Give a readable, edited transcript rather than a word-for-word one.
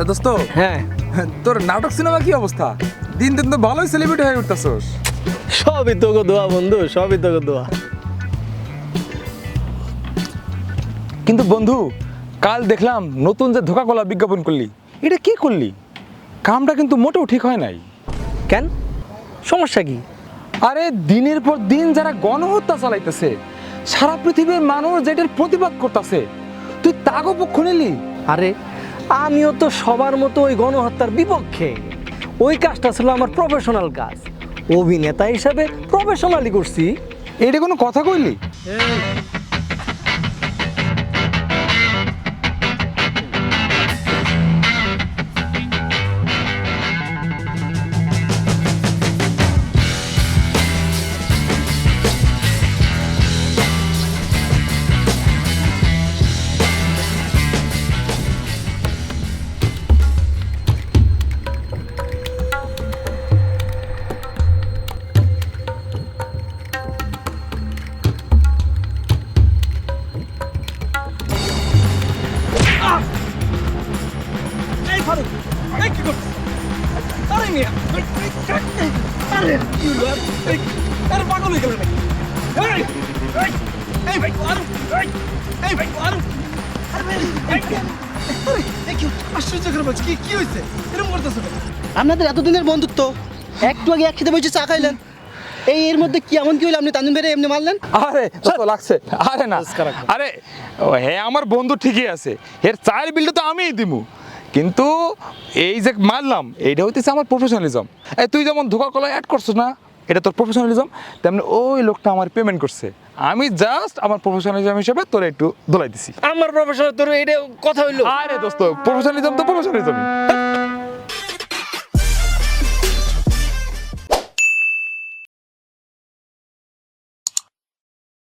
দোস্ত হ্যাঁ, তোর নাটক সিনেমা কি অবস্থা? দিন দিন তো ভালোই সেলিব্রিটি হয়ে উঠতেছস। সবই তোকে দোয়া বন্ধু, সবই তোকে দোয়া। কিন্তু বন্ধু, কাল দেখলাম নতুন যে ধোকা কলা বিজ্ঞাপন করলি, এটা কি করলি? কামটা কিন্তু মোটেও ঠিক হয় নাই। কেন, সমস্যা কি? আরে দিনের পর দিন যারা গণহত্যা চালাইতেছে, সারা পৃথিবীর মানুষ যেটার প্রতিবাদ করতেছে, তুই তাগো পক্ষ নিলি? আরে আমিও তো সবার মতো ওই গণহত্যার বিপক্ষে। ওই কাজটা ছিল আমার প্রফেশনাল কাজ, অভিনেতা হিসাবে প্রফেশনালি করছি। এটা কোনো কথা কইলি? এই ফারুক, এই কি করছিস? আরে মিয়া, আরে কি হলো? আরে পাগল হয়ে গেল নাকি? এই এই ভাই ফারুক, এই ভাই ফারুক, কি হয়েছে? এরকম করতেছো কেন? আপনাদের এতদিনের বন্ধুত্ব, একটু আগে একসাথে বসে চা খাইলেন, এর মধ্যে কি এমন কি হলো আপনি তানজিম ভাইরে এমনি মারলেন? আরে তো লাগছে। আরে না, আরে হ্যাঁ আমার বন্ধু ঠিকই আছে, এর চায়ের বিলটা তো আমিই দিমু, কিন্তু এই যে মারলাম এইটা হইতেছে আমার প্রফেশনালিজম। এই তুই যেমন ধোকা কলা অ্যাড করছিস না, এটা তোর প্রফেশনালিজম, তেমনি ওই লোকটা আমার পেমেন্ট করছে, আমি জাস্ট আমার প্রফেশনালিজম হিসেবে তোরে একটু দোলাই দিছি। আমার প্রফেসর তোর এইটা কথা হইলো? আরে দোস্ত, প্রফেশনালিজম তো প্রফেশনালিজম।